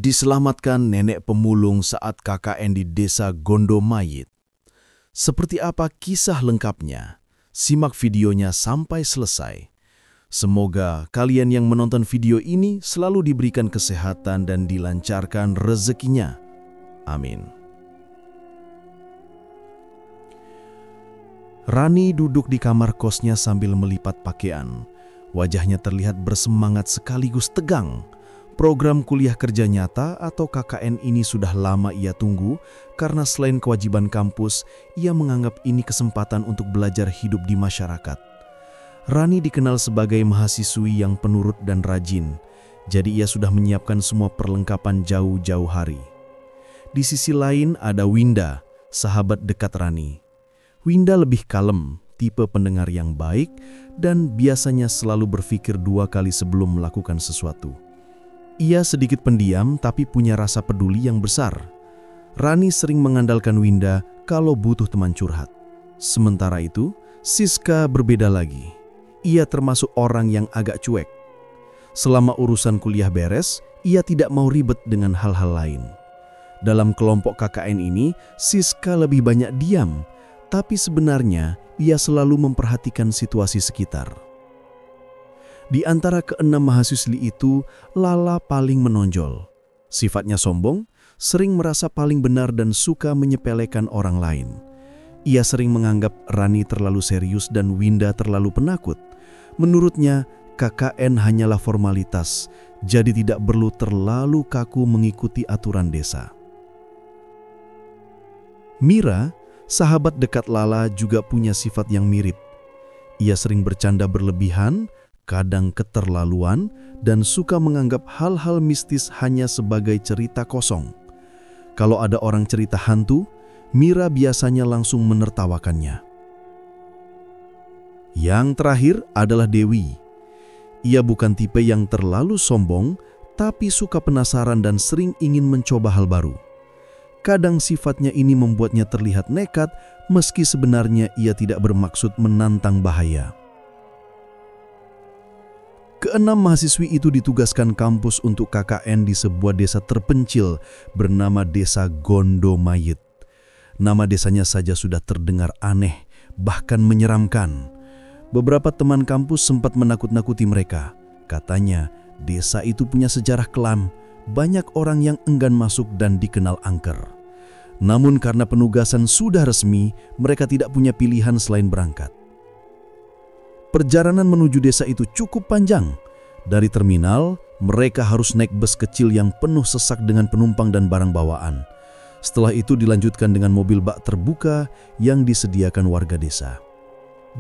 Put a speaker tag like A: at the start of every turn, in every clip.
A: Diselamatkan nenek pemulung saat KKN di desa Gondomayit. Seperti apa kisah lengkapnya? Simak videonya sampai selesai. Semoga kalian yang menonton video ini selalu diberikan kesehatan dan dilancarkan rezekinya. Amin. Rani duduk di kamar kosnya sambil melipat pakaian. Wajahnya terlihat bersemangat sekaligus tegang. Program kuliah kerja nyata atau KKN ini sudah lama ia tunggu karena selain kewajiban kampus, ia menganggap ini kesempatan untuk belajar hidup di masyarakat. Rani dikenal sebagai mahasiswi yang penurut dan rajin, jadi ia sudah menyiapkan semua perlengkapan jauh-jauh hari. Di sisi lain ada Winda, sahabat dekat Rani. Winda lebih kalem, tipe pendengar yang baik, dan biasanya selalu berpikir dua kali sebelum melakukan sesuatu. Ia sedikit pendiam tapi punya rasa peduli yang besar. Rani sering mengandalkan Winda kalau butuh teman curhat. Sementara itu, Siska berbeda lagi. Ia termasuk orang yang agak cuek. Selama urusan kuliah beres, ia tidak mau ribet dengan hal-hal lain. Dalam kelompok KKN ini, Siska lebih banyak diam, tapi sebenarnya ia selalu memperhatikan situasi sekitar. Di antara keenam mahasiswi itu, Lala paling menonjol. Sifatnya sombong, sering merasa paling benar dan suka menyepelekan orang lain. Ia sering menganggap Rani terlalu serius dan Winda terlalu penakut. Menurutnya, KKN hanyalah formalitas, jadi tidak perlu terlalu kaku mengikuti aturan desa. Mira, sahabat dekat Lala, juga punya sifat yang mirip. Ia sering bercanda berlebihan, kadang keterlaluan, dan suka menganggap hal-hal mistis hanya sebagai cerita kosong. Kalau ada orang cerita hantu, Mira biasanya langsung menertawakannya. Yang terakhir adalah Dewi. Ia bukan tipe yang terlalu sombong, tapi suka penasaran dan sering ingin mencoba hal baru. Kadang sifatnya ini membuatnya terlihat nekat, meski sebenarnya ia tidak bermaksud menantang bahaya. Keenam mahasiswi itu ditugaskan kampus untuk KKN di sebuah desa terpencil bernama Desa Gondomayit. Nama desanya saja sudah terdengar aneh, bahkan menyeramkan. Beberapa teman kampus sempat menakut-nakuti mereka. Katanya, desa itu punya sejarah kelam, banyak orang yang enggan masuk dan dikenal angker. Namun karena penugasan sudah resmi, mereka tidak punya pilihan selain berangkat. Perjalanan menuju desa itu cukup panjang. Dari terminal, mereka harus naik bus kecil yang penuh sesak dengan penumpang dan barang bawaan. Setelah itu dilanjutkan dengan mobil bak terbuka yang disediakan warga desa.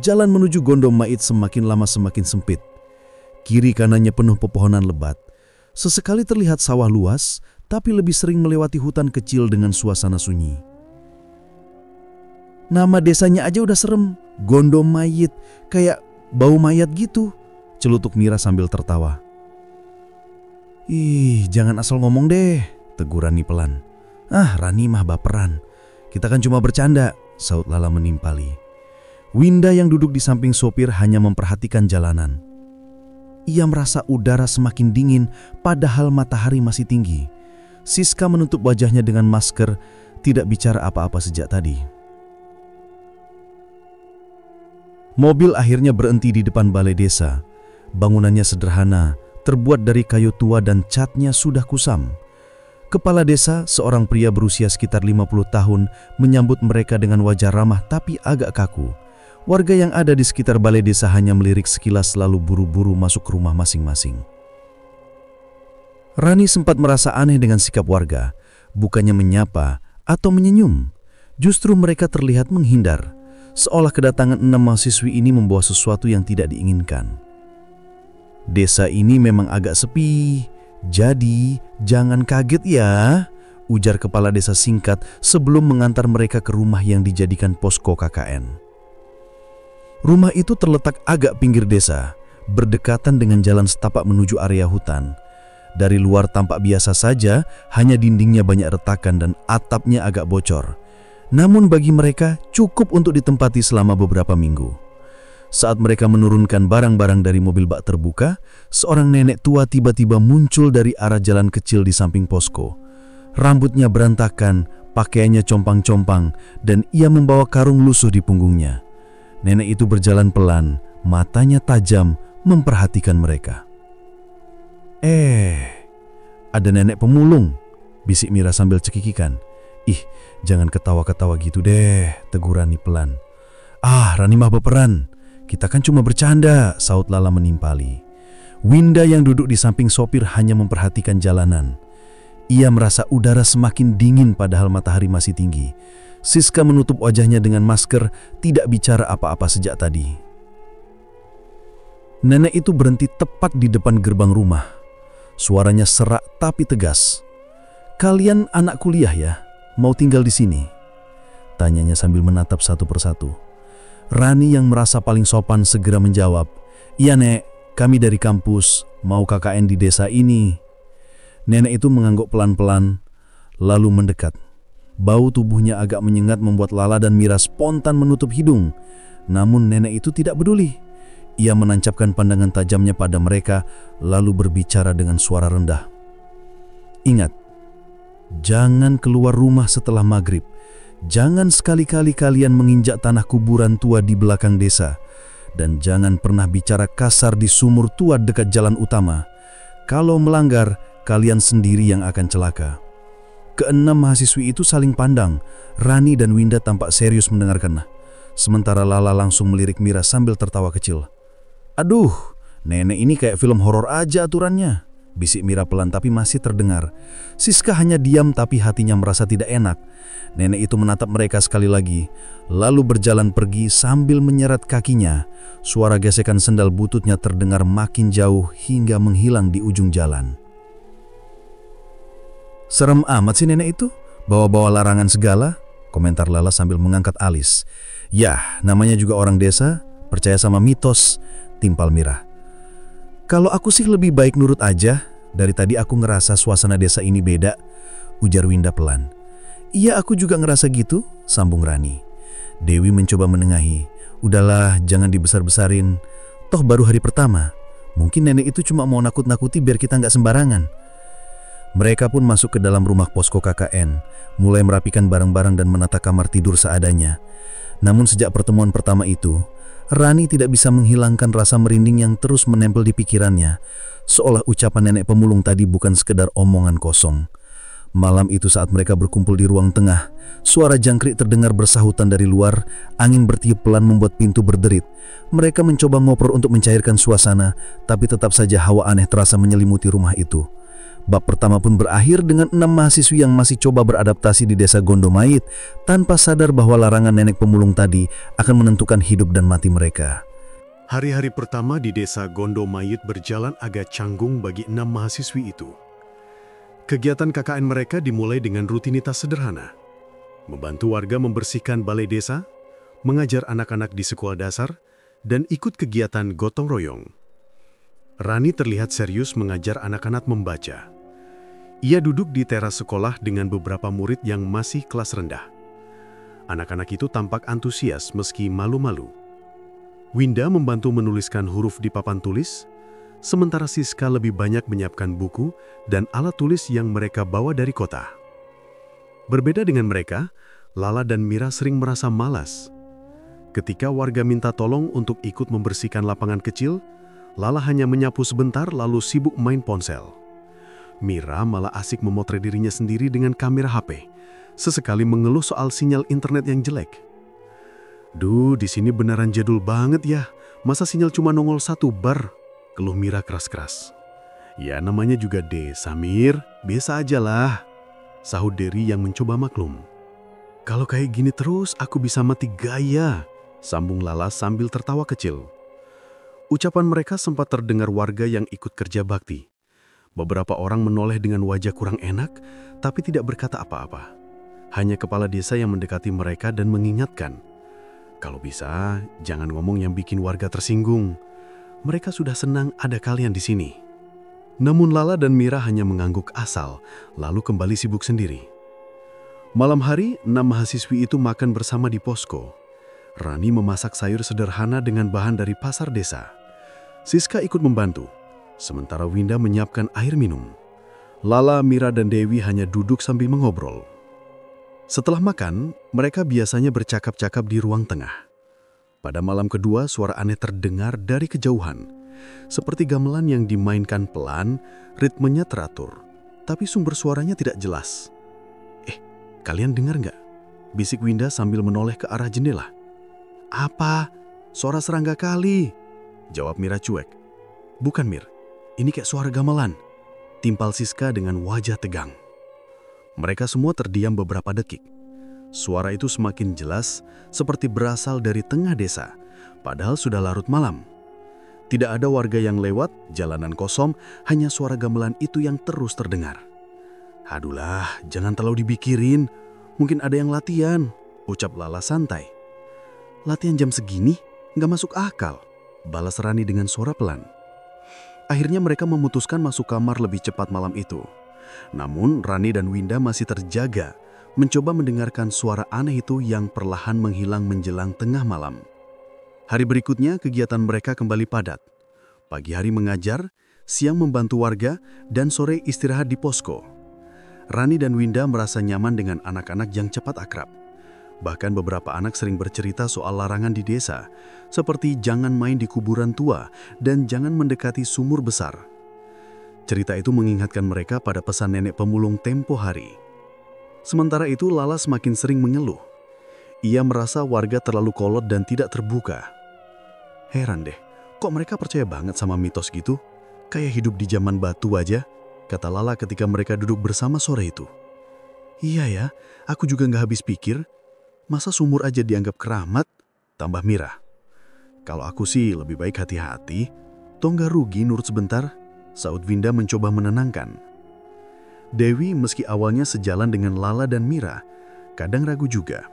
A: Jalan menuju Gondomayit semakin lama semakin sempit. Kiri kanannya penuh pepohonan lebat. Sesekali terlihat sawah luas, tapi lebih sering melewati hutan kecil dengan suasana sunyi. Nama desanya aja udah serem, Gondomayit, kayak bau mayat gitu, celutuk Mira sambil tertawa. Ih, jangan asal ngomong deh, tegur Rani pelan. Ah, Rani mah baperan. Kita kan cuma bercanda, saut Lala menimpali. Winda yang duduk di samping sopir hanya memperhatikan jalanan. Ia merasa udara semakin dingin padahal matahari masih tinggi. Siska menutup wajahnya dengan masker, tidak bicara apa-apa sejak tadi. Mobil akhirnya berhenti di depan balai desa. Bangunannya sederhana, terbuat dari kayu tua dan catnya sudah kusam. Kepala desa, seorang pria berusia sekitar 50 tahun, menyambut mereka dengan wajah ramah tapi agak kaku. Warga yang ada di sekitar balai desa hanya melirik sekilas lalu buru-buru masuk ke rumah masing-masing. Rani sempat merasa aneh dengan sikap warga, bukannya menyapa atau menyenyum. Justru mereka terlihat menghindar. Seolah kedatangan 6 mahasiswi ini membawa sesuatu yang tidak diinginkan. Desa ini memang agak sepi, jadi jangan kaget ya, ujar kepala desa singkat sebelum mengantar mereka ke rumah yang dijadikan posko KKN. Rumah itu terletak agak pinggir desa, berdekatan dengan jalan setapak menuju area hutan. Dari luar tampak biasa saja, hanya dindingnya banyak retakan dan atapnya agak bocor. Namun bagi mereka cukup untuk ditempati selama beberapa minggu. Saat mereka menurunkan barang-barang dari mobil bak terbuka, seorang nenek tua tiba-tiba muncul dari arah jalan kecil di samping posko. Rambutnya berantakan, pakaiannya compang-compang, dan ia membawa karung lusuh di punggungnya. Nenek itu berjalan pelan, matanya tajam, memperhatikan mereka. Ada nenek pemulung, bisik Mira sambil cekikikan. Ih, jangan ketawa-ketawa gitu deh, tegur Rani pelan. Rani mah baperan. Kita kan cuma bercanda, saut Lala menimpali. Winda yang duduk di samping sopir hanya memperhatikan jalanan. Ia merasa udara semakin dingin padahal matahari masih tinggi. Siska menutup wajahnya dengan masker, tidak bicara apa-apa sejak tadi. Nenek itu berhenti tepat di depan gerbang rumah. Suaranya serak tapi tegas. Kalian anak kuliah ya? Mau tinggal di sini? Tanyanya sambil menatap satu persatu. Rani yang merasa paling sopan segera menjawab, "Iya Nek, kami dari kampus, mau KKN di desa ini." Nenek itu mengangguk pelan-pelan, lalu mendekat. Bau tubuhnya agak menyengat membuat Lala dan Mira spontan menutup hidung. Namun nenek itu tidak peduli. Ia menancapkan pandangan tajamnya pada mereka, lalu berbicara dengan suara rendah. "Ingat, jangan keluar rumah setelah maghrib. Jangan sekali-kali kalian menginjak tanah kuburan tua di belakang desa. Dan jangan pernah bicara kasar di sumur tua dekat jalan utama. Kalau melanggar, kalian sendiri yang akan celaka." Keenam mahasiswi itu saling pandang. Rani dan Winda tampak serius mendengarkan. Sementara Lala langsung melirik Mira sambil tertawa kecil. "Aduh, nenek ini kayak film horor aja aturannya," bisik Mira pelan tapi masih terdengar. Siska hanya diam tapi hatinya merasa tidak enak. Nenek itu menatap mereka sekali lagi, lalu berjalan pergi sambil menyeret kakinya. Suara gesekan sendal bututnya terdengar makin jauh hingga menghilang di ujung jalan. "Serem amat sih nenek itu, bawa-bawa larangan segala," komentar Lala sambil mengangkat alis. "Yah, namanya juga orang desa, percaya sama mitos," timpal Mira. "Kalau aku sih lebih baik nurut aja, dari tadi aku ngerasa suasana desa ini beda," ujar Winda pelan. "Iya, aku juga ngerasa gitu," sambung Rani. Dewi mencoba menengahi. "Udahlah, jangan dibesar-besarin. Toh baru hari pertama. Mungkin nenek itu cuma mau nakut-nakuti biar kita nggak sembarangan." Mereka pun masuk ke dalam rumah posko KKN, mulai merapikan barang-barang dan menata kamar tidur seadanya. Namun sejak pertemuan pertama itu, Rani tidak bisa menghilangkan rasa merinding yang terus menempel di pikirannya, seolah ucapan nenek pemulung tadi bukan sekedar omongan kosong. Malam itu saat mereka berkumpul di ruang tengah, suara jangkrik terdengar bersahutan dari luar, angin bertiup pelan membuat pintu berderit. Mereka mencoba ngobrol untuk mencairkan suasana, tapi tetap saja hawa aneh terasa menyelimuti rumah itu. Bab pertama pun berakhir dengan 6 mahasiswi yang masih coba beradaptasi di desa Gondomait, tanpa sadar bahwa larangan nenek pemulung tadi akan menentukan hidup dan mati mereka.
B: Hari-hari pertama di desa Gondomait berjalan agak canggung bagi 6 mahasiswi itu. Kegiatan KKN mereka dimulai dengan rutinitas sederhana. Membantu warga membersihkan balai desa, mengajar anak-anak di sekolah dasar, dan ikut kegiatan gotong royong. Rani terlihat serius mengajar anak-anak membaca. Ia duduk di teras sekolah dengan beberapa murid yang masih kelas rendah. Anak-anak itu tampak antusias meski malu-malu. Winda membantu menuliskan huruf di papan tulis, sementara Siska lebih banyak menyiapkan buku dan alat tulis yang mereka bawa dari kota. Berbeda dengan mereka, Lala dan Mira sering merasa malas. Ketika warga minta tolong untuk ikut membersihkan lapangan kecil, Lala hanya menyapu sebentar lalu sibuk main ponsel. Mira malah asik memotret dirinya sendiri dengan kamera HP, sesekali mengeluh soal sinyal internet yang jelek. "Duh, di sini beneran jadul banget ya. Masa sinyal cuma nongol 1 bar?" keluh Mira keras-keras. "Ya namanya juga desa, Mir. Biasa aja lah," sahut Dery yang mencoba maklum. "Kalau kayak gini terus, aku bisa mati gaya," sambung Lala sambil tertawa kecil. Ucapan mereka sempat terdengar warga yang ikut kerja bakti. Beberapa orang menoleh dengan wajah kurang enak, tapi tidak berkata apa-apa. Hanya kepala desa yang mendekati mereka dan mengingatkan, "Kalau bisa, jangan ngomong yang bikin warga tersinggung. Mereka sudah senang ada kalian di sini." Namun Lala dan Mira hanya mengangguk asal, lalu kembali sibuk sendiri. Malam hari, 6 mahasiswi itu makan bersama di posko. Rani memasak sayur sederhana dengan bahan dari pasar desa. Siska ikut membantu, sementara Winda menyiapkan air minum. Lala, Mira, dan Dewi hanya duduk sambil mengobrol. Setelah makan, mereka biasanya bercakap-cakap di ruang tengah. Pada malam kedua, suara aneh terdengar dari kejauhan. Seperti gamelan yang dimainkan pelan, ritmenya teratur. Tapi sumber suaranya tidak jelas. Kalian dengar nggak? Bisik Winda sambil menoleh ke arah jendela. Apa? Suara serangga kali, jawab Mira cuek. Bukan, Mir. Ini kayak suara gamelan, timpal Siska dengan wajah tegang. Mereka semua terdiam beberapa detik. Suara itu semakin jelas, seperti berasal dari tengah desa, padahal sudah larut malam. Tidak ada warga yang lewat, jalanan kosong, hanya suara gamelan itu yang terus terdengar. Adulah, jangan terlalu dipikirin, mungkin ada yang latihan, ucap Lala santai. Latihan jam segini? Nggak masuk akal, balas Rani dengan suara pelan. Akhirnya mereka memutuskan masuk kamar lebih cepat malam itu. Namun Rani dan Winda masih terjaga, mencoba mendengarkan suara aneh itu yang perlahan menghilang menjelang tengah malam. Hari berikutnya kegiatan mereka kembali padat. Pagi hari mengajar, siang membantu warga, dan sore istirahat di posko. Rani dan Winda merasa nyaman dengan anak-anak yang cepat akrab. Bahkan beberapa anak sering bercerita soal larangan di desa, seperti jangan main di kuburan tua dan jangan mendekati sumur besar. Cerita itu mengingatkan mereka pada pesan nenek pemulung tempo hari. Sementara itu Lala semakin sering mengeluh. Ia merasa warga terlalu kolot dan tidak terbuka. Heran deh, kok mereka percaya banget sama mitos gitu? Kayak hidup di zaman batu aja, kata Lala ketika mereka duduk bersama sore itu. Iya ya, aku juga nggak habis pikir. Masa sumur aja dianggap keramat? Tambah Mira. Kalau aku sih lebih baik hati-hati. Toh nggak rugi nurut sebentar, saud Winda mencoba menenangkan. Dewi meski awalnya sejalan dengan Lala dan Mira, kadang ragu juga.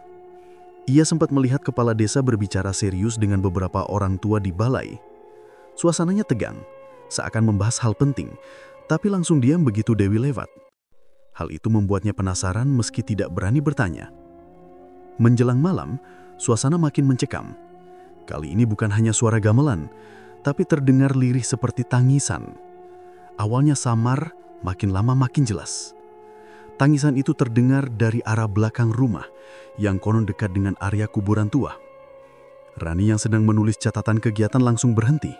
B: Ia sempat melihat kepala desa berbicara serius dengan beberapa orang tua di balai. Suasananya tegang, seakan membahas hal penting, tapi langsung diam begitu Dewi lewat. Hal itu membuatnya penasaran meski tidak berani bertanya. Menjelang malam, suasana makin mencekam. Kali ini bukan hanya suara gamelan, tapi terdengar lirih seperti tangisan. Awalnya samar, makin lama makin jelas. Tangisan itu terdengar dari arah belakang rumah, yang konon dekat dengan area kuburan tua. Rani yang sedang menulis catatan kegiatan langsung berhenti.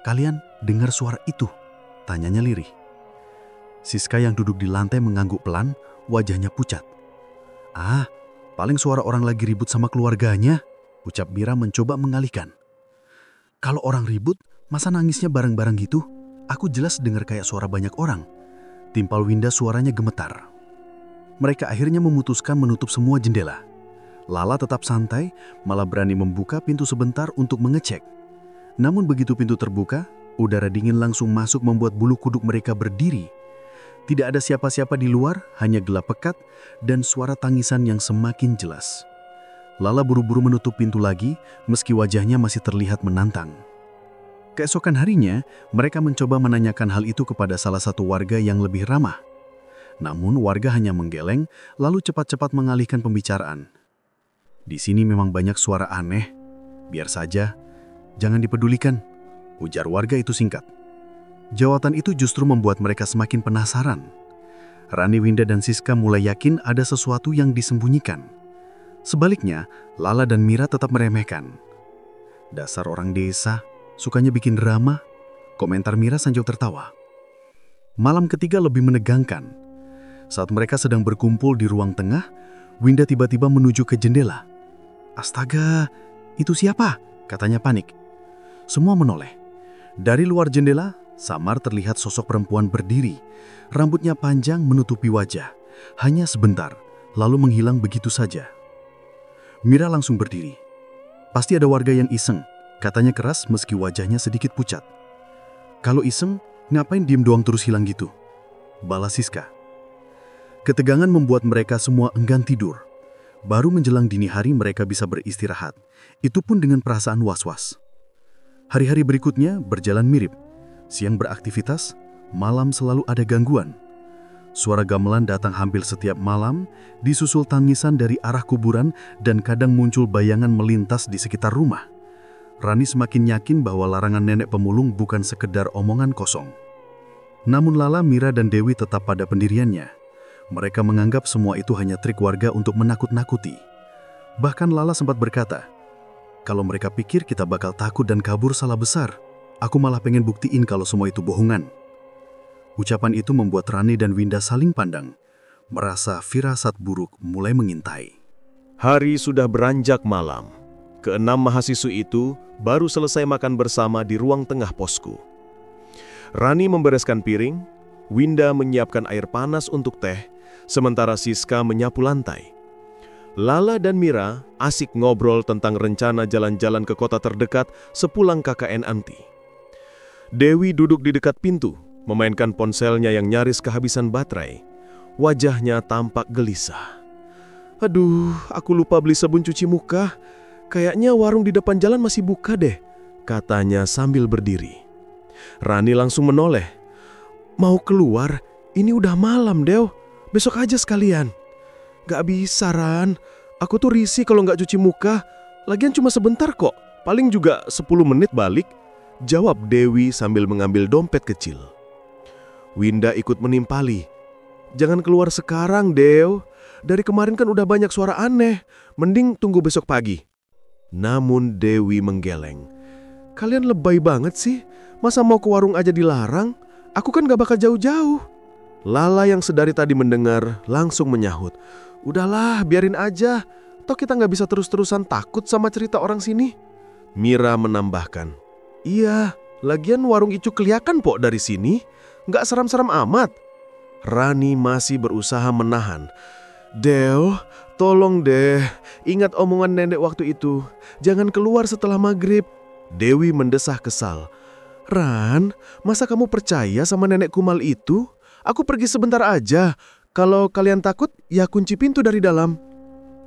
B: Kalian dengar suara itu? Tanyanya lirih. Siska yang duduk di lantai mengangguk pelan, wajahnya pucat. Paling suara orang lagi ribut sama keluarganya, ucap Mira mencoba mengalihkan. Kalau orang ribut, masa nangisnya bareng-bareng gitu? Aku jelas dengar kayak suara banyak orang. Timpal Winda suaranya gemetar. Mereka akhirnya memutuskan menutup semua jendela. Lala tetap santai, malah berani membuka pintu sebentar untuk mengecek. Namun begitu pintu terbuka, udara dingin langsung masuk membuat bulu kuduk mereka berdiri. Tidak ada siapa-siapa di luar, hanya gelap pekat dan suara tangisan yang semakin jelas. Lala buru-buru menutup pintu lagi, meski wajahnya masih terlihat menantang. Keesokan harinya, mereka mencoba menanyakan hal itu kepada salah satu warga yang lebih ramah. Namun warga hanya menggeleng, lalu cepat-cepat mengalihkan pembicaraan. Di sini memang banyak suara aneh. Biar saja, jangan dipedulikan, ujar warga itu singkat. Jawaban itu justru membuat mereka semakin penasaran. Rani, Winda, dan Siska mulai yakin ada sesuatu yang disembunyikan. Sebaliknya, Lala dan Mira tetap meremehkan. Dasar orang desa, sukanya bikin drama, komentar Mira sambil tertawa. Malam ketiga lebih menegangkan. Saat mereka sedang berkumpul di ruang tengah, Winda tiba-tiba menuju ke jendela. Astaga, itu siapa? Katanya panik. Semua menoleh. Dari luar jendela, samar terlihat sosok perempuan berdiri. Rambutnya panjang menutupi wajah. Hanya sebentar, lalu menghilang begitu saja. Mira langsung berdiri. Pasti ada warga yang iseng, katanya keras meski wajahnya sedikit pucat. Kalau iseng, ngapain diem doang terus hilang gitu? Balas Siska. Ketegangan membuat mereka semua enggan tidur. Baru menjelang dini hari mereka bisa beristirahat. Itu pun dengan perasaan was-was. Hari-hari berikutnya berjalan mirip. Siang beraktivitas, malam selalu ada gangguan.
C: Suara gamelan datang hampir setiap malam, disusul tangisan dari arah kuburan dan kadang muncul bayangan melintas di sekitar rumah. Rani semakin yakin bahwa larangan nenek pemulung bukan sekedar omongan kosong. Namun Lala, Mira, dan Dewi tetap pada pendiriannya. Mereka menganggap semua itu hanya trik warga untuk menakut-nakuti. Bahkan Lala sempat berkata, "Kalau mereka pikir kita bakal takut dan kabur salah besar. Aku malah pengen buktiin kalau semua itu bohongan." Ucapan itu membuat Rani dan Winda saling pandang, merasa firasat buruk mulai mengintai.
A: Hari sudah beranjak malam. Keenam mahasiswa itu baru selesai makan bersama di ruang tengah posku. Rani membereskan piring, Winda menyiapkan air panas untuk teh, sementara Siska menyapu lantai. Lala dan Mira asik ngobrol tentang rencana jalan-jalan ke kota terdekat sepulang KKN anti. Dewi duduk di dekat pintu, memainkan ponselnya yang nyaris kehabisan baterai. Wajahnya tampak gelisah. "Aduh, aku lupa beli sabun cuci muka. Kayaknya warung di depan jalan masih buka deh," katanya sambil berdiri. Rani langsung menoleh. "Mau keluar? Ini udah malam, Dew. Besok aja sekalian." "Gak bisa, Ran. Aku tuh risih kalau gak cuci muka. Lagian cuma sebentar kok. Paling juga 10 menit balik," jawab Dewi sambil mengambil dompet kecil. Winda ikut menimpali. "Jangan keluar sekarang, Dew. Dari kemarin kan udah banyak suara aneh. Mending tunggu besok pagi." Namun Dewi menggeleng. "Kalian lebay banget sih. Masa mau ke warung aja dilarang? Aku kan gak bakal jauh-jauh." Lala yang sedari tadi mendengar langsung menyahut. "Udahlah, biarin aja. Toh kita gak bisa terus-terusan takut sama cerita orang sini." Mira menambahkan, "Iya, lagian warung Icu kelihatan pok dari sini. Gak seram-seram amat." Rani masih berusaha menahan. "Dew, tolong deh, ingat omongan nenek waktu itu. Jangan keluar setelah maghrib." Dewi mendesah kesal. "Ran, masa kamu percaya sama nenek kumal itu? Aku pergi sebentar aja. Kalau kalian takut, ya kunci pintu dari dalam."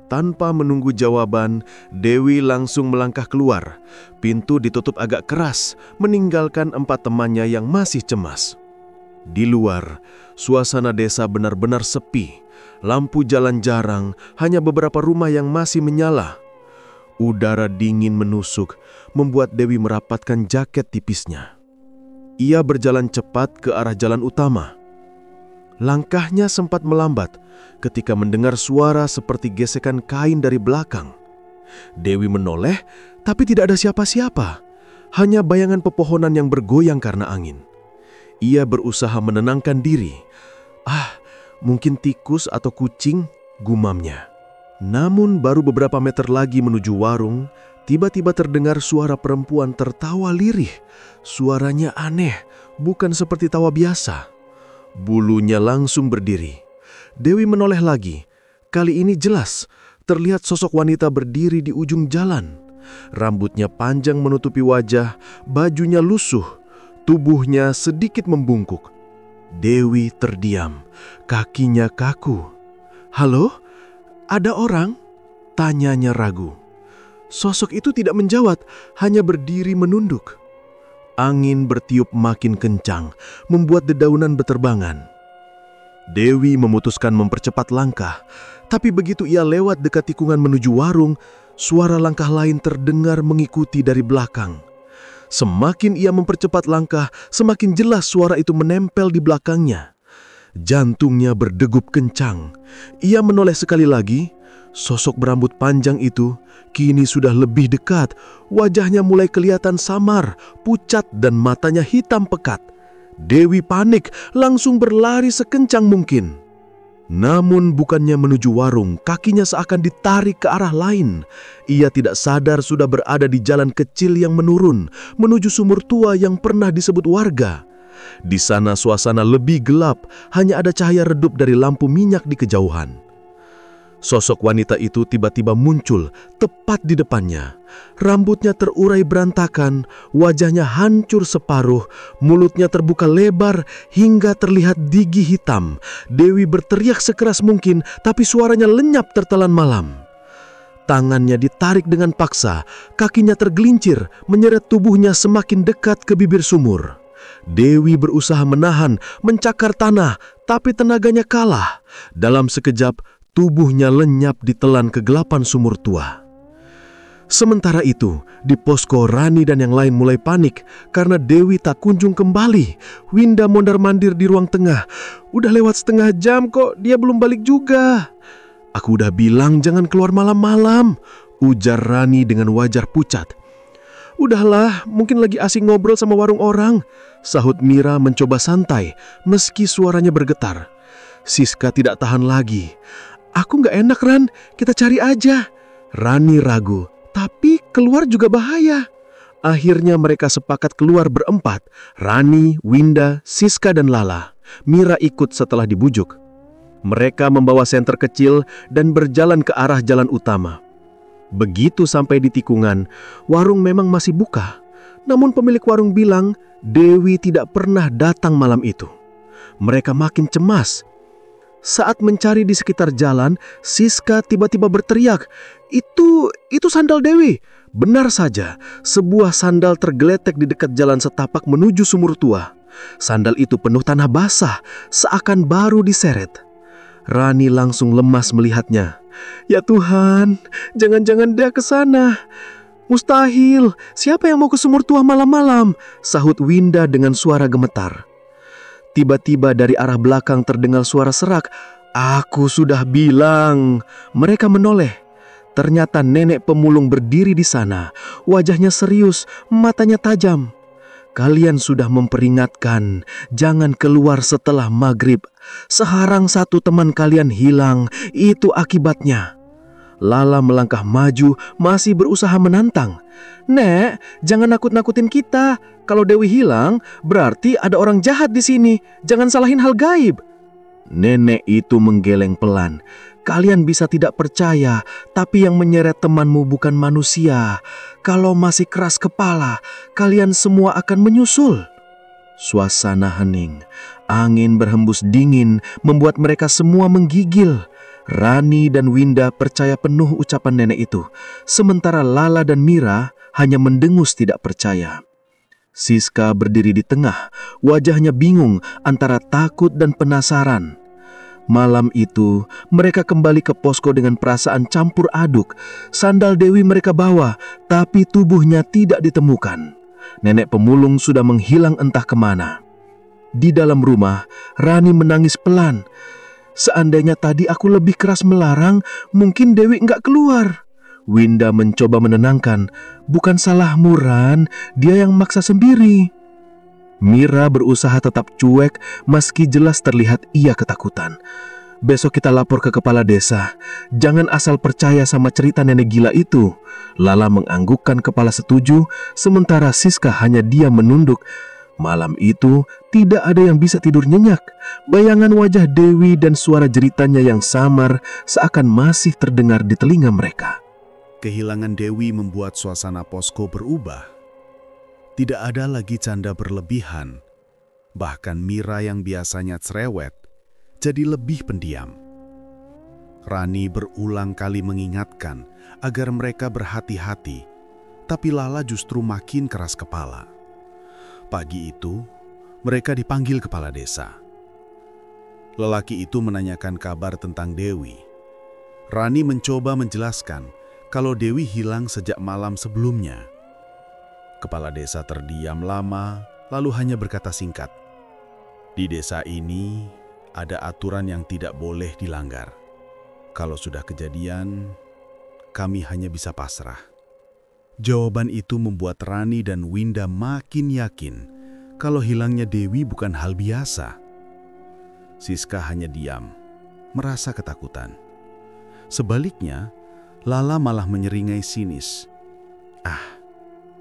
A: Tanpa menunggu jawaban, Dewi langsung melangkah keluar. Pintu ditutup agak keras, meninggalkan 4 temannya yang masih cemas. Di luar, suasana desa benar-benar sepi. Lampu jalan jarang, hanya beberapa rumah yang masih menyala. Udara dingin menusuk, membuat Dewi merapatkan jaket tipisnya. Ia berjalan cepat ke arah jalan utama. Langkahnya sempat melambat ketika mendengar suara seperti gesekan kain dari belakang. Dewi menoleh, tapi tidak ada siapa-siapa. Hanya bayangan pepohonan yang bergoyang karena angin. Ia berusaha menenangkan diri. Mungkin tikus atau kucing, gumamnya. Namun baru beberapa meter lagi menuju warung, tiba-tiba terdengar suara perempuan tertawa lirih. Suaranya aneh, bukan seperti tawa biasa. Bulunya langsung berdiri. Dewi menoleh lagi. Kali ini jelas, terlihat sosok wanita berdiri di ujung jalan. Rambutnya panjang menutupi wajah, bajunya lusuh, tubuhnya sedikit membungkuk. Dewi terdiam, kakinya kaku. "Halo? Ada orang?" tanyanya ragu. Sosok itu tidak menjawab, hanya berdiri menunduk. Angin bertiup makin kencang, membuat dedaunan berterbangan. Dewi memutuskan mempercepat langkah, tapi begitu ia lewat dekat tikungan menuju warung, suara langkah lain terdengar mengikuti dari belakang. Semakin ia mempercepat langkah, semakin jelas suara itu menempel di belakangnya. Jantungnya berdegup kencang. Ia menoleh sekali lagi. Sosok berambut panjang itu kini sudah lebih dekat. Wajahnya mulai kelihatan samar, pucat dan matanya hitam pekat. Dewi panik, langsung berlari sekencang mungkin. Namun bukannya menuju warung, kakinya seakan ditarik ke arah lain. Ia tidak sadar sudah berada di jalan kecil yang menurun, menuju sumur tua yang pernah disebut warga. Di sana suasana lebih gelap, hanya ada cahaya redup dari lampu minyak di kejauhan. Sosok wanita itu tiba-tiba muncul tepat di depannya. Rambutnya terurai berantakan, wajahnya hancur separuh, mulutnya terbuka lebar hingga terlihat gigi hitam. Dewi berteriak sekeras mungkin, tapi suaranya lenyap tertelan malam. Tangannya ditarik dengan paksa, kakinya tergelincir, menyeret tubuhnya semakin dekat ke bibir sumur.
C: Dewi berusaha menahan, mencakar tanah, tapi tenaganya kalah. Dalam sekejap, tubuhnya lenyap ditelan kegelapan sumur tua. Sementara itu, di posko Rani dan yang lain mulai panik karena Dewi tak kunjung kembali. Winda mondar-mandir di ruang tengah. Udah lewat setengah jam kok, dia belum balik juga. Aku udah bilang jangan keluar malam-malam, ujar Rani dengan wajah pucat. Udahlah, mungkin lagi asing ngobrol sama warung orang, sahut Mira mencoba santai meski suaranya bergetar. Siska tidak tahan lagi. Aku gak enak Ran, kita cari aja. Rani ragu. Tapi keluar juga bahaya. Akhirnya mereka sepakat keluar berempat. Rani, Winda, Siska dan Lala. Mira ikut setelah dibujuk. Mereka membawa senter kecil dan berjalan ke arah jalan utama. Begitu sampai di tikungan, warung memang masih buka. Namun pemilik warung bilang Dewi tidak pernah datang malam itu. Mereka makin cemas. Saat mencari di sekitar jalan, Siska tiba-tiba berteriak, Itu sandal Dewi. Benar saja, sebuah sandal tergeletek di dekat jalan setapak menuju sumur tua. Sandal itu penuh tanah basah, seakan baru diseret. Rani langsung lemas melihatnya. Ya Tuhan, jangan-jangan dia ke sana. Mustahil, siapa yang mau ke sumur tua malam-malam? Sahut Winda dengan suara gemetar. Tiba-tiba dari arah belakang terdengar suara serak. Aku sudah bilang. Mereka menoleh. Ternyata nenek pemulung berdiri di sana. Wajahnya serius, matanya tajam. Kalian sudah memperingatkan, jangan keluar setelah maghrib. Sekarang satu teman kalian hilang, itu akibatnya. Lala melangkah maju, masih berusaha menantang. Nek, jangan nakut-nakutin kita. Kalau Dewi hilang, berarti ada orang jahat di sini. Jangan salahin hal gaib. Nenek itu menggeleng pelan. Kalian bisa tidak percaya, tapi yang menyeret temanmu bukan manusia. Kalau masih keras kepala, kalian semua akan menyusul. Suasana hening. Angin berhembus dingin, membuat mereka semua menggigil. Rani dan Winda percaya penuh ucapan nenek itu, sementara Lala dan Mira hanya mendengus tidak percaya. Siska berdiri di tengah, wajahnya bingung antara takut dan penasaran. Malam itu, mereka kembali ke posko dengan perasaan campur aduk. Sandal Dewi mereka bawa, tapi tubuhnya tidak ditemukan. Nenek pemulung sudah menghilang entah kemana. Di dalam rumah, Rani menangis pelan. Seandainya tadi aku lebih keras melarang, mungkin Dewi enggak keluar. Winda mencoba menenangkan. Bukan salahmu, Ran, dia yang maksa sendiri. Mira berusaha tetap cuek meski jelas terlihat ia ketakutan. Besok kita lapor ke kepala desa. Jangan asal percaya sama cerita nenek gila itu. Lala menganggukkan kepala setuju, sementara Siska hanya diam menunduk. Malam itu tidak ada yang bisa tidur nyenyak. Bayangan wajah Dewi dan suara jeritannya yang samar seakan masih terdengar di telinga mereka.
A: Kehilangan Dewi membuat suasana posko berubah. Tidak ada lagi canda berlebihan. Bahkan Mira yang biasanya cerewet, jadi lebih pendiam. Rani berulang kali mengingatkan agar mereka berhati-hati, tapi Lala justru makin keras kepala. Pagi itu, mereka dipanggil kepala desa. Lelaki itu menanyakan kabar tentang Dewi. Rani mencoba menjelaskan kalau Dewi hilang sejak malam sebelumnya. Kepala desa terdiam lama, lalu hanya berkata singkat, "Di desa ini ada aturan yang tidak boleh dilanggar. Kalau sudah kejadian, kami hanya bisa pasrah." Jawaban itu membuat Rani dan Winda makin yakin kalau hilangnya Dewi bukan hal biasa. Siska hanya diam, merasa ketakutan. Sebaliknya, Lala malah menyeringai sinis.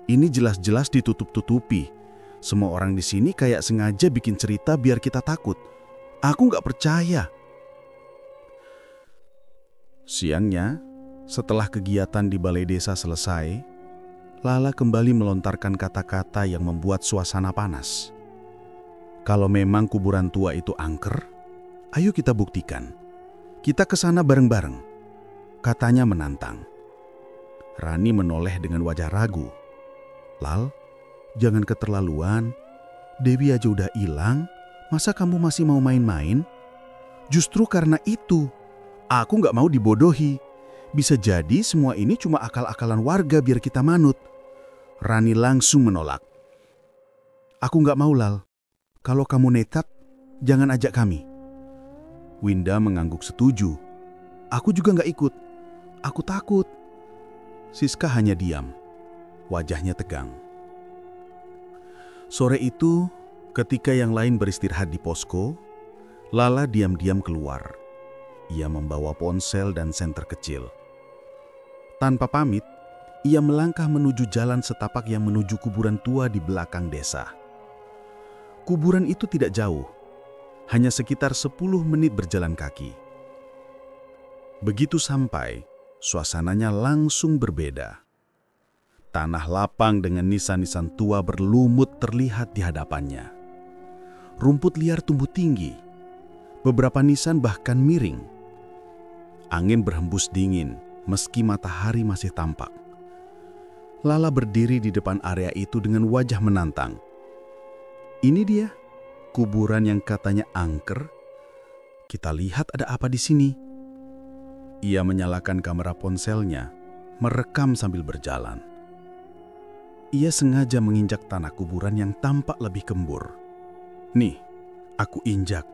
A: Ini jelas-jelas ditutup-tutupi. Semua orang di sini kayak sengaja bikin cerita biar kita takut. Aku nggak percaya. Siangnya, setelah kegiatan di balai desa selesai, Lala kembali melontarkan kata-kata yang membuat suasana panas. Kalau memang kuburan tua itu angker, ayo kita buktikan. Kita ke sana bareng-bareng, katanya menantang. Rani menoleh dengan wajah ragu. Lal, jangan keterlaluan. Dewi aja udah hilang, masa kamu masih mau main-main? Justru karena itu, aku nggak mau dibodohi. Bisa jadi semua ini cuma akal-akalan warga biar kita manut. Rani langsung menolak. Aku nggak mau, Lal. Kalau kamu nekat, jangan ajak kami. Winda mengangguk setuju. Aku juga nggak ikut. Aku takut. Siska hanya diam. Wajahnya tegang. Sore itu, ketika yang lain beristirahat di posko, Lala diam-diam keluar. Ia membawa ponsel dan senter kecil. Tanpa pamit, ia melangkah menuju jalan setapak yang menuju kuburan tua di belakang desa. Kuburan itu tidak jauh, hanya sekitar 10 menit berjalan kaki. Begitu sampai, suasananya langsung berbeda. Tanah lapang dengan nisan-nisan tua berlumut terlihat di hadapannya. Rumput liar tumbuh tinggi. Beberapa nisan bahkan miring. Angin berhembus dingin meski matahari masih tampak. Lala berdiri di depan area itu dengan wajah menantang. Ini dia, kuburan yang katanya angker. Kita lihat ada apa di sini. Ia menyalakan kamera ponselnya, merekam sambil berjalan. Ia sengaja menginjak tanah kuburan yang tampak lebih gembur. Nih, aku injak.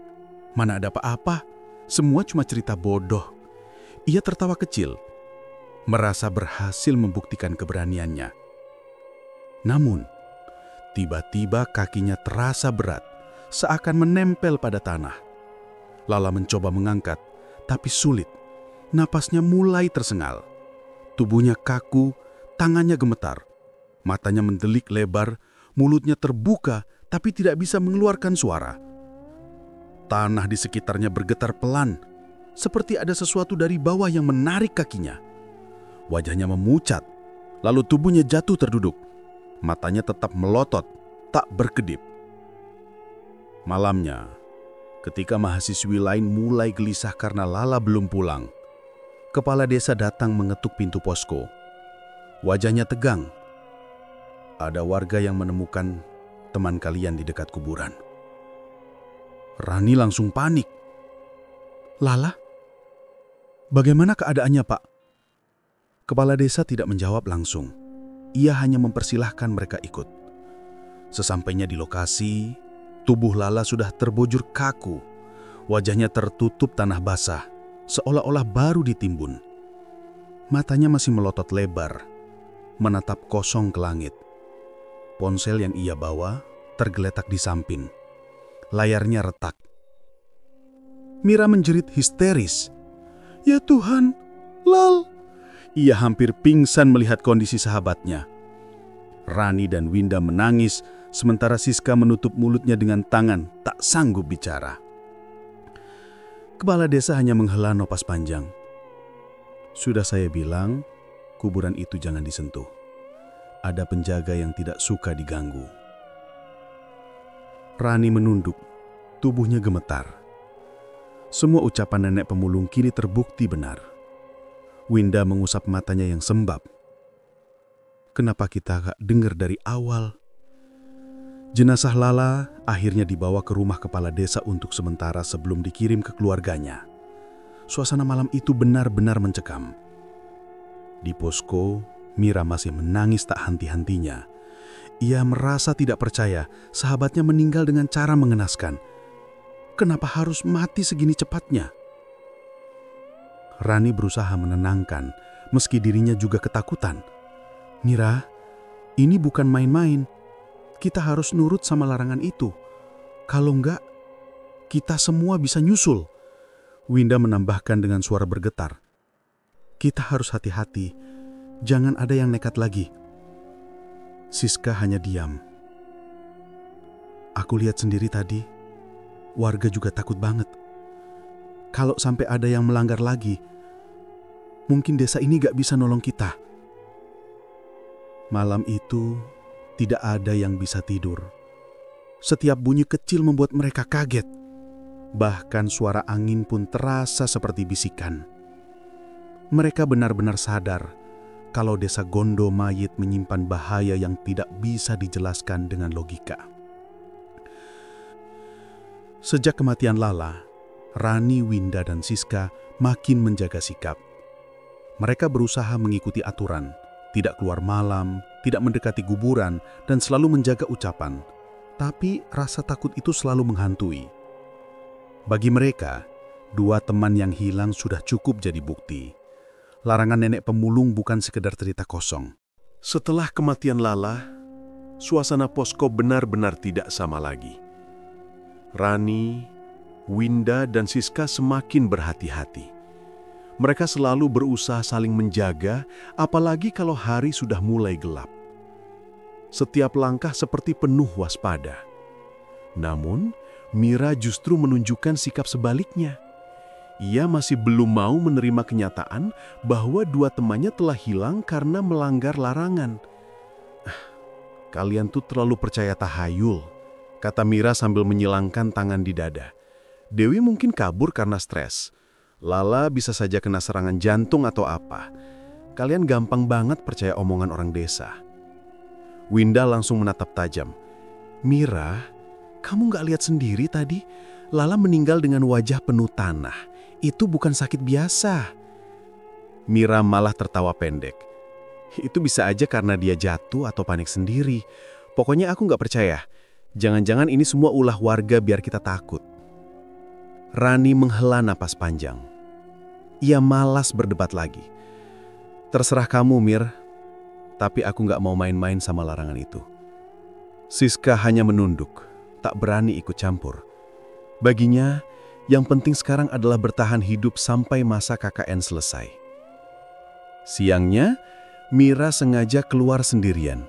A: Mana ada apa-apa, semua cuma cerita bodoh. Ia tertawa kecil, merasa berhasil membuktikan keberaniannya. Namun, tiba-tiba kakinya terasa berat, seakan menempel pada tanah. Lala mencoba mengangkat, tapi sulit. Napasnya mulai tersengal. Tubuhnya kaku, tangannya gemetar. Matanya mendelik lebar, mulutnya terbuka, tapi tidak bisa mengeluarkan suara. Tanah di sekitarnya bergetar pelan, seperti ada sesuatu dari bawah yang menarik kakinya. Wajahnya memucat, lalu tubuhnya jatuh terduduk. Matanya tetap melotot, tak berkedip. Malamnya, ketika mahasiswi lain mulai gelisah karena Lala belum pulang, kepala desa datang mengetuk pintu posko. Wajahnya tegang. Ada warga yang menemukan teman kalian di dekat kuburan. Rani langsung panik. Lala? Bagaimana keadaannya, Pak? Kepala desa tidak menjawab langsung. Ia hanya mempersilahkan mereka ikut. Sesampainya di lokasi, tubuh Lala sudah terbujur kaku. Wajahnya tertutup tanah basah, seolah-olah baru ditimbun. Matanya masih melotot lebar, menatap kosong ke langit. Ponsel yang ia bawa tergeletak di samping. Layarnya retak. Mira menjerit histeris. Ya Tuhan, Lal! Ia hampir pingsan melihat kondisi sahabatnya. Rani dan Winda menangis, sementara Siska menutup mulutnya dengan tangan, tak sanggup bicara. Kepala desa hanya menghela napas panjang. Sudah saya bilang, kuburan itu jangan disentuh. Ada penjaga yang tidak suka diganggu. Rani menunduk, tubuhnya gemetar. Semua ucapan nenek pemulung kini terbukti benar. Winda mengusap matanya yang sembab. Kenapa kita gak dengar dari awal? Jenazah Lala akhirnya dibawa ke rumah kepala desa untuk sementara sebelum dikirim ke keluarganya. Suasana malam itu benar-benar mencekam. Di posko, Mira masih menangis tak henti-hentinya. Ia merasa tidak percaya sahabatnya meninggal dengan cara mengenaskan. Kenapa harus mati segini cepatnya? Rani berusaha menenangkan, meski dirinya juga ketakutan. Mira, ini bukan main-main. Kita harus nurut sama larangan itu. Kalau enggak, kita semua bisa nyusul. Winda menambahkan dengan suara bergetar. Kita harus hati-hati. Jangan ada yang nekat lagi. Siska hanya diam. Aku lihat sendiri tadi, warga juga takut banget. Kalau sampai ada yang melanggar lagi, mungkin desa ini gak bisa nolong kita. Malam itu, tidak ada yang bisa tidur. Setiap bunyi kecil membuat mereka kaget. Bahkan suara angin pun terasa seperti bisikan. Mereka benar-benar sadar kalau desa Gondo Mayit menyimpan bahaya yang tidak bisa dijelaskan dengan logika.
C: Sejak kematian Lala, Rani, Winda, dan Siska makin menjaga sikap. Mereka berusaha mengikuti aturan, tidak keluar malam, tidak mendekati kuburan, dan selalu menjaga ucapan. Tapi rasa takut itu selalu menghantui. Bagi mereka, dua teman yang hilang sudah cukup jadi bukti. Larangan nenek pemulung bukan sekedar cerita kosong.
B: Setelah kematian Lala, suasana posko benar-benar tidak sama lagi. Rani, Winda, dan Siska semakin berhati-hati. Mereka selalu berusaha saling menjaga, apalagi kalau hari sudah mulai gelap. Setiap langkah seperti penuh waspada. Namun, Mira justru menunjukkan sikap sebaliknya. Ia masih belum mau menerima kenyataan bahwa dua temannya telah hilang karena melanggar larangan. "Kalian tuh terlalu percaya tahayul," kata Mira sambil menyilangkan tangan di dada. "Dewi mungkin kabur karena stres. Lala bisa saja kena serangan jantung atau apa. Kalian gampang banget percaya omongan orang desa." Winda langsung menatap tajam. "Mira, kamu nggak lihat sendiri tadi? Lala meninggal dengan wajah penuh tanah. Itu bukan sakit biasa." Mira malah tertawa pendek. "Itu bisa aja karena dia jatuh atau panik sendiri. Pokoknya aku nggak percaya. Jangan-jangan ini semua ulah warga biar kita takut." Rani menghela napas panjang. Ia malas berdebat lagi. "Terserah kamu, Mir. Tapi aku nggak mau main-main sama larangan itu." Siska hanya menunduk, tak berani ikut campur. Baginya, yang penting sekarang adalah bertahan hidup sampai masa KKN selesai. Siangnya, Mira sengaja keluar sendirian.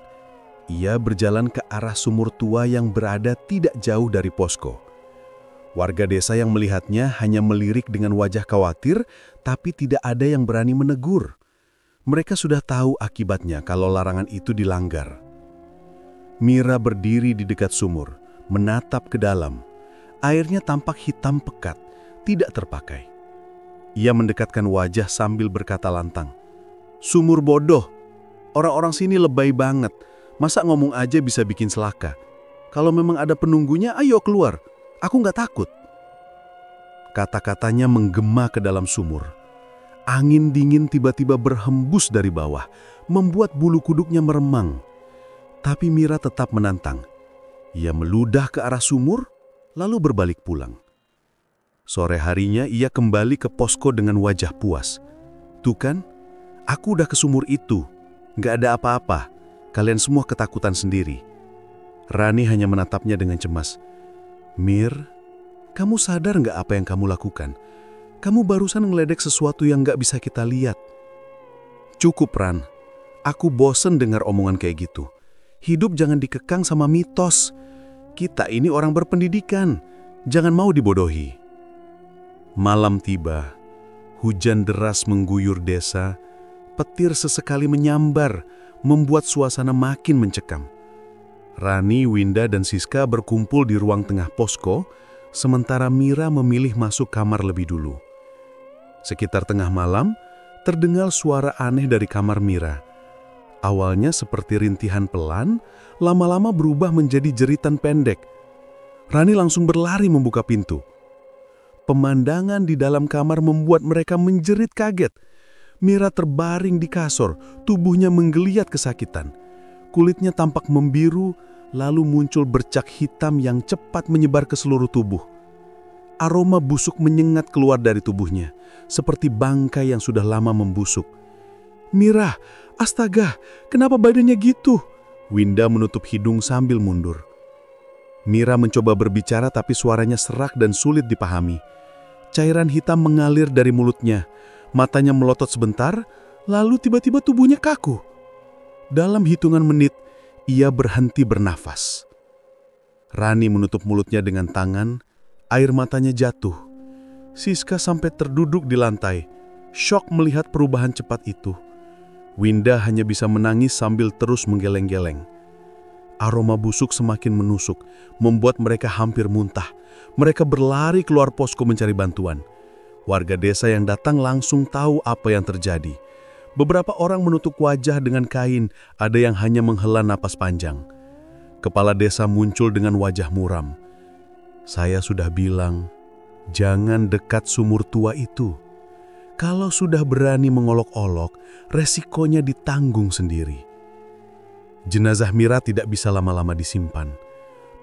B: Ia berjalan ke arah sumur tua yang berada tidak jauh dari posko. Warga desa yang melihatnya hanya melirik dengan wajah khawatir, tapi tidak ada yang berani menegur. Mereka sudah tahu akibatnya kalau larangan itu dilanggar. Mira berdiri di dekat sumur, menatap ke dalam. Airnya tampak hitam pekat, tidak terpakai. Ia mendekatkan wajah sambil berkata lantang, "Sumur bodoh. Orang-orang sini lebay banget. Masa ngomong aja bisa bikin celaka? Kalau memang ada penunggunya, ayo keluar. Aku nggak takut." Kata-katanya menggema ke dalam sumur. Angin dingin tiba-tiba berhembus dari bawah, membuat bulu kuduknya meremang. Tapi Mira tetap menantang. Ia meludah ke arah sumur, lalu berbalik pulang. Sore harinya ia kembali ke posko dengan wajah puas. "Tuh kan, aku udah ke sumur itu. Nggak ada apa-apa. Kalian semua ketakutan sendiri." Rani hanya menatapnya dengan cemas. "Mir, kamu sadar nggak apa yang kamu lakukan? Kamu barusan ngeledek sesuatu yang nggak bisa kita lihat." "Cukup, Ran. Aku bosen dengar omongan kayak gitu. Hidup jangan dikekang sama mitos. Kita ini orang berpendidikan. Jangan mau dibodohi." Malam tiba. Hujan deras mengguyur desa. Petir sesekali menyambar, membuat suasana makin mencekam. Rani, Winda, dan Siska berkumpul di ruang tengah posko, sementara Mira memilih masuk kamar lebih dulu. Sekitar tengah malam, terdengar suara aneh dari kamar Mira. Awalnya seperti rintihan pelan, lama-lama berubah menjadi jeritan pendek. Rani langsung berlari membuka pintu. Pemandangan di dalam kamar membuat mereka menjerit kaget. Mira terbaring di kasur, tubuhnya menggeliat kesakitan. Kulitnya tampak membiru, lalu muncul bercak hitam yang cepat menyebar ke seluruh tubuh. Aroma busuk menyengat keluar dari tubuhnya, seperti bangkai yang sudah lama membusuk. "Mira, astaga, kenapa badannya gitu?" Winda menutup hidung sambil mundur. Mira mencoba berbicara tapi suaranya serak dan sulit dipahami. Cairan hitam mengalir dari mulutnya, matanya melotot sebentar, lalu tiba-tiba tubuhnya kaku. Dalam hitungan menit, ia berhenti bernafas. Rani menutup mulutnya dengan tangan, air matanya jatuh. Siska sampai terduduk di lantai, syok melihat perubahan cepat itu. Winda hanya bisa menangis sambil terus menggeleng-geleng. Aroma busuk semakin menusuk, membuat mereka hampir muntah. Mereka berlari keluar posko mencari bantuan. Warga desa yang datang langsung tahu apa yang terjadi. Beberapa orang menutup wajah dengan kain, ada yang hanya menghela napas panjang. Kepala desa muncul dengan wajah muram.
C: Saya sudah bilang, jangan dekat sumur tua itu. Kalau sudah berani mengolok-olok, resikonya ditanggung sendiri. Jenazah Mira tidak bisa lama-lama disimpan.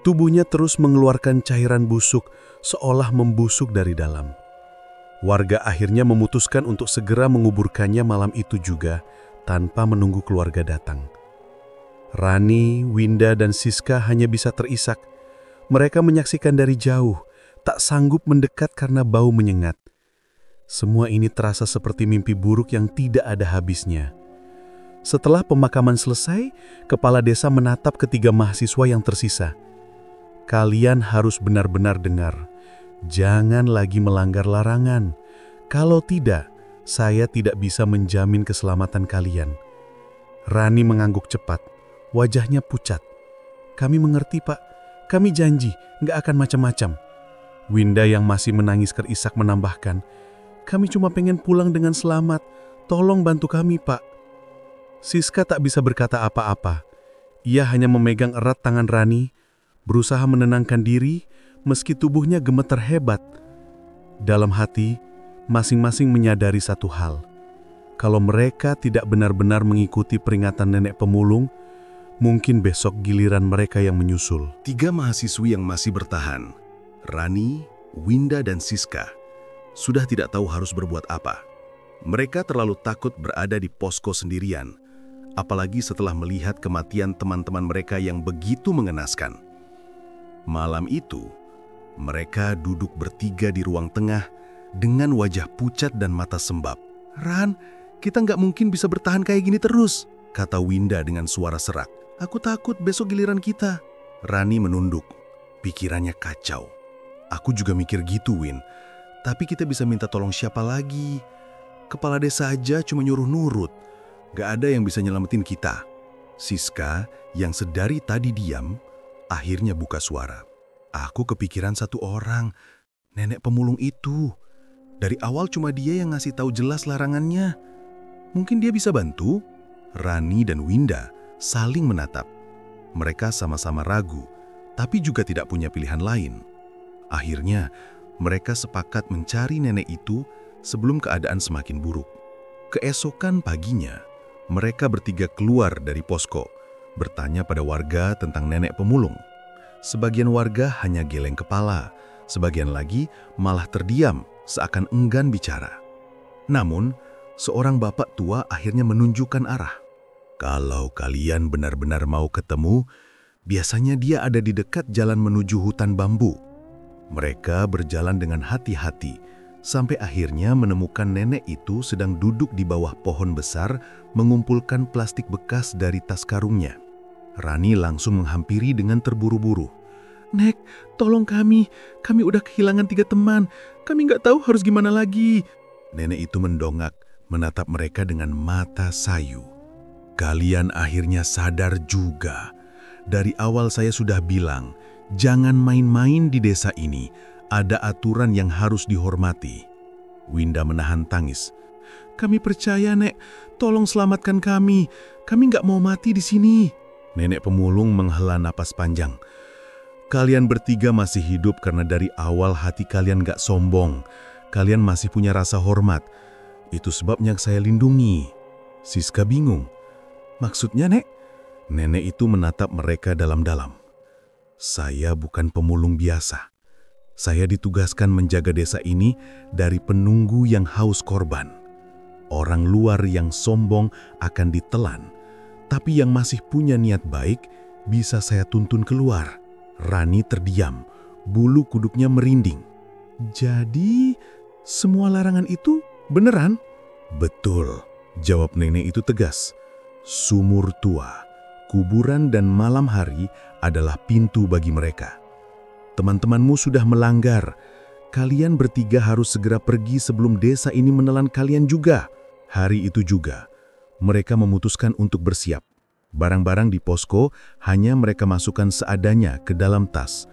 C: Tubuhnya terus mengeluarkan cairan busuk, seolah membusuk dari dalam. Warga akhirnya memutuskan untuk segera menguburkannya malam itu juga, tanpa menunggu keluarga datang. Rani, Winda, dan Siska hanya bisa terisak. Mereka menyaksikan dari jauh, tak sanggup mendekat karena bau menyengat. Semua ini terasa seperti mimpi buruk yang tidak ada habisnya. Setelah pemakaman selesai, kepala desa menatap ketiga mahasiswa yang tersisa. Kalian harus benar-benar dengar. Jangan lagi melanggar larangan. Kalau tidak, saya tidak bisa menjamin keselamatan kalian. Rani mengangguk cepat. Wajahnya pucat. Kami mengerti, Pak. Kami janji, nggak akan macam-macam. Winda yang masih menangis terisak menambahkan, kami cuma pengen pulang dengan selamat. Tolong bantu kami, Pak. Siska tak bisa berkata apa-apa. Ia hanya memegang erat tangan Rani, berusaha menenangkan diri, meski tubuhnya gemetar hebat. Dalam hati, masing-masing menyadari satu hal. Kalau mereka tidak benar-benar mengikuti peringatan nenek pemulung, mungkin besok giliran mereka yang menyusul.
A: 3 mahasiswi yang masih bertahan, Rani, Winda, dan Siska, sudah tidak tahu harus berbuat apa. Mereka terlalu takut berada di posko sendirian, apalagi setelah melihat kematian teman-teman mereka yang begitu mengenaskan. Malam itu, mereka duduk bertiga di ruang tengah dengan wajah pucat dan mata sembab. "Ran, kita nggak mungkin bisa bertahan kayak gini terus," kata Winda dengan suara serak. "Aku takut besok giliran kita." Rani menunduk, pikirannya kacau. "Aku juga mikir gitu, Win. Tapi kita bisa minta tolong siapa lagi? Kepala desa aja cuma nyuruh nurut. Gak ada yang bisa nyelamatin kita." Siska yang sedari tadi diam, akhirnya buka suara. "Aku kepikiran satu orang, nenek pemulung itu. Dari awal cuma dia yang ngasih tahu jelas larangannya. Mungkin dia bisa bantu?" Rani dan Winda saling menatap. Mereka sama-sama ragu, tapi juga tidak punya pilihan lain. Akhirnya, mereka sepakat mencari nenek itu sebelum keadaan semakin buruk. Keesokan paginya, mereka bertiga keluar dari posko, bertanya pada warga tentang nenek pemulung. Sebagian warga hanya geleng kepala, sebagian lagi malah terdiam seakan enggan bicara. Namun, seorang bapak tua akhirnya menunjukkan arah. "Kalau kalian benar-benar mau ketemu, biasanya dia ada di dekat jalan menuju hutan bambu." Mereka berjalan dengan hati-hati, sampai akhirnya menemukan nenek itu sedang duduk di bawah pohon besar mengumpulkan plastik bekas dari tas karungnya. Rani langsung menghampiri dengan terburu-buru. "Nek, tolong kami udah kehilangan 3 teman, kami nggak tahu harus gimana lagi." Nenek itu mendongak, menatap mereka dengan mata sayu. "Kalian akhirnya sadar juga. Dari awal saya sudah bilang, jangan main-main di desa ini, ada aturan yang harus dihormati." Winda menahan tangis. "Kami percaya, Nek. Tolong selamatkan kami nggak mau mati di sini." Nenek pemulung menghela napas panjang. "Kalian bertiga masih hidup karena dari awal hati kalian nggak sombong. Kalian masih punya rasa hormat. Itu sebabnya saya lindungi." Siska bingung. "Maksudnya, Nek?" Nenek itu menatap mereka dalam-dalam. "Saya bukan pemulung biasa. Saya ditugaskan menjaga desa ini dari penunggu yang haus korban. Orang luar yang sombong akan ditelan, tapi yang masih punya niat baik bisa saya tuntun keluar." Rani terdiam, bulu kuduknya merinding. "Jadi, semua larangan itu beneran?" "Betul," jawab nenek itu tegas. "Sumur tua, kuburan dan malam hari adalah pintu bagi mereka. Teman-temanmu sudah melanggar. Kalian bertiga harus segera pergi sebelum desa ini menelan kalian juga." Hari itu juga, mereka memutuskan untuk bersiap. Barang-barang di posko hanya mereka masukkan seadanya ke dalam tas.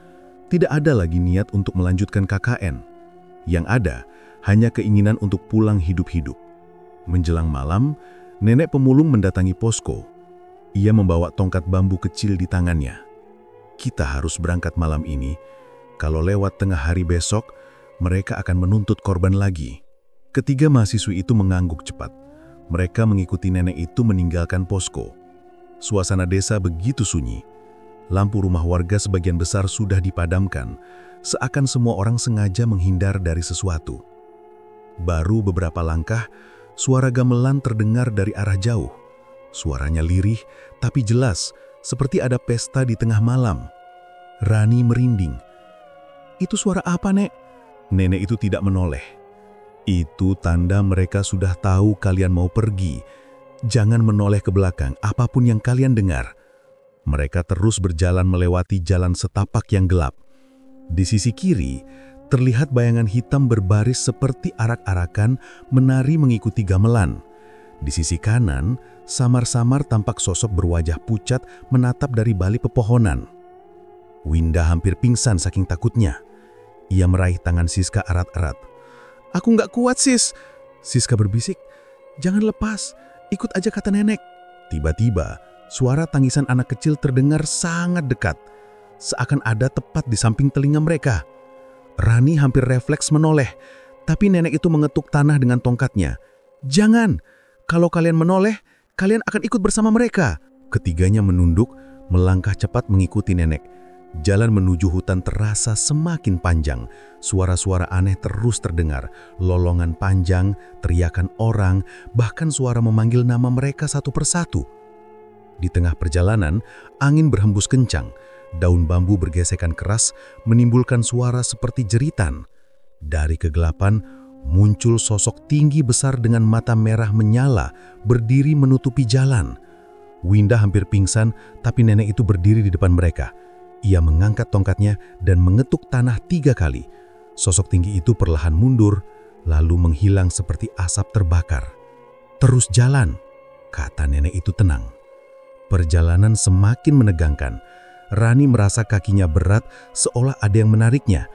A: Tidak ada lagi niat untuk melanjutkan KKN. Yang ada hanya keinginan untuk pulang hidup-hidup. Menjelang malam, nenek pemulung mendatangi posko. Ia membawa tongkat bambu kecil di tangannya. "Kita harus berangkat malam ini.
C: Kalau lewat tengah hari besok, mereka akan menuntut korban lagi. Ketiga mahasiswi itu mengangguk cepat. Mereka mengikuti nenek itu meninggalkan posko. Suasana desa begitu sunyi. Lampu rumah warga sebagian besar sudah dipadamkan, seakan semua orang sengaja menghindar dari sesuatu. Baru beberapa langkah, suara gamelan terdengar dari arah jauh. Suaranya lirih, tapi jelas, seperti ada pesta di tengah malam. Rani merinding. "Itu suara apa, Nek?" Nenek itu tidak menoleh. "Itu tanda mereka sudah tahu kalian mau pergi. Jangan menoleh ke belakang, apapun yang kalian dengar." Mereka terus berjalan melewati jalan setapak yang gelap. Di sisi kiri, terlihat bayangan hitam berbaris seperti arak-arakan menari mengikuti gamelan. Di sisi kanan, samar-samar tampak sosok berwajah pucat menatap dari balik pepohonan. Winda hampir pingsan saking takutnya. Ia meraih tangan Siska erat-erat. "Aku nggak kuat, Sis." Siska berbisik, "Jangan lepas, ikut aja kata nenek." Tiba-tiba, suara tangisan anak kecil terdengar sangat dekat, seakan ada tepat di samping telinga mereka. Rani hampir refleks menoleh, tapi nenek itu mengetuk tanah dengan tongkatnya. "Jangan! Kalau kalian menoleh, kalian akan ikut bersama mereka." Ketiganya menunduk, melangkah cepat mengikuti nenek. Jalan menuju hutan terasa semakin panjang. Suara-suara aneh terus terdengar. Lolongan panjang, teriakan orang, bahkan suara memanggil nama mereka satu persatu. Di tengah perjalanan, angin berhembus kencang. Daun bambu bergesekan keras, menimbulkan suara seperti jeritan. Dari kegelapan, muncul sosok tinggi besar dengan mata merah menyala, berdiri menutupi jalan. Winda hampir pingsan, tapi nenek itu berdiri di depan mereka. Ia mengangkat tongkatnya dan mengetuk tanah 3 kali. Sosok tinggi itu perlahan mundur, lalu menghilang seperti asap terbakar. "Terus jalan," kata nenek itu tenang. Perjalanan semakin menegangkan. Rani merasa kakinya berat, seolah ada yang menariknya.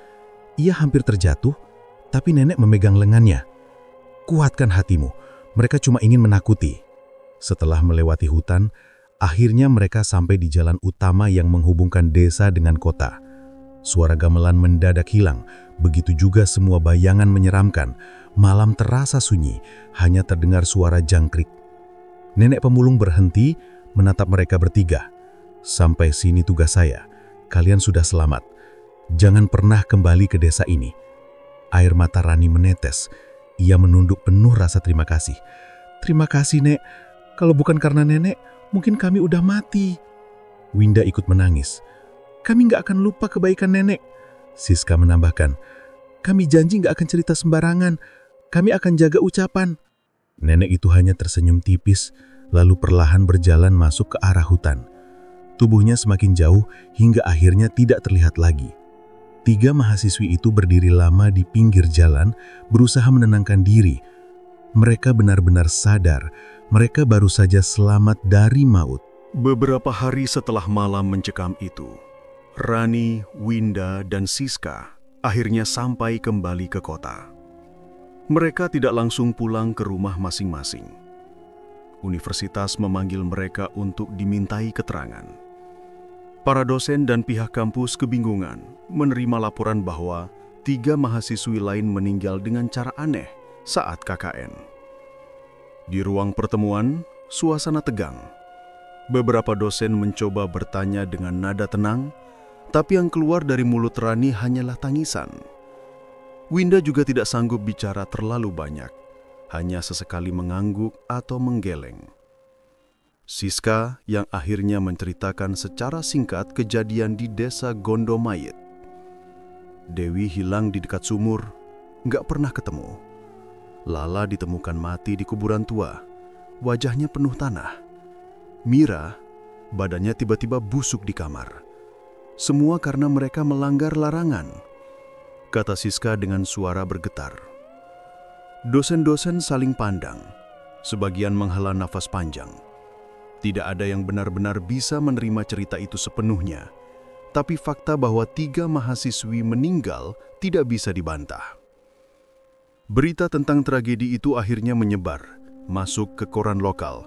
C: Ia hampir terjatuh, tapi nenek memegang lengannya. "Kuatkan hatimu, mereka cuma ingin menakuti." Setelah melewati hutan, akhirnya mereka sampai di jalan utama yang menghubungkan desa dengan kota. Suara gamelan mendadak hilang, begitu juga semua bayangan menyeramkan. Malam terasa sunyi, hanya terdengar suara jangkrik. Nenek pemulung berhenti, menatap mereka bertiga. "Sampai sini tugas saya. Kalian sudah selamat. Jangan pernah kembali ke desa ini." Air mata Rani menetes. Ia menunduk penuh rasa terima kasih. "Terima kasih, Nek. Kalau bukan karena nenek, mungkin kami udah mati." Winda ikut menangis. "Kami nggak akan lupa kebaikan nenek." Siska menambahkan, "Kami janji nggak akan cerita sembarangan. Kami akan jaga ucapan." Nenek itu hanya tersenyum tipis, lalu perlahan berjalan masuk ke arah hutan. Tubuhnya semakin jauh hingga akhirnya tidak terlihat lagi. 3 mahasiswi itu berdiri lama di pinggir jalan, berusaha menenangkan diri. Mereka benar-benar sadar, mereka baru saja selamat dari maut.
B: Beberapa hari setelah malam mencekam itu, Rani, Winda, dan Siska akhirnya sampai kembali ke kota. Mereka tidak langsung pulang ke rumah masing-masing. Universitas memanggil mereka untuk dimintai keterangan. Para dosen dan pihak kampus kebingungan menerima laporan bahwa 3 mahasiswi lain meninggal dengan cara aneh saat KKN. Di ruang pertemuan, suasana tegang. Beberapa dosen mencoba bertanya dengan nada tenang, tapi yang keluar dari mulut Rani hanyalah tangisan. Winda juga tidak sanggup bicara terlalu banyak, hanya sesekali mengangguk atau menggeleng. Siska yang akhirnya menceritakan secara singkat kejadian di desa Gondo Mayit. Dewi hilang di dekat sumur, nggak pernah ketemu. Lala ditemukan mati di kuburan tua, wajahnya penuh tanah. Mira, badannya tiba-tiba busuk di kamar. Semua karena mereka melanggar larangan, kata Siska dengan suara bergetar. Dosen-dosen saling pandang, sebagian menghela nafas panjang. Tidak ada yang benar-benar bisa menerima cerita itu sepenuhnya, tapi fakta bahwa 3 mahasiswi meninggal tidak bisa dibantah. Berita tentang tragedi itu akhirnya menyebar, masuk ke koran lokal.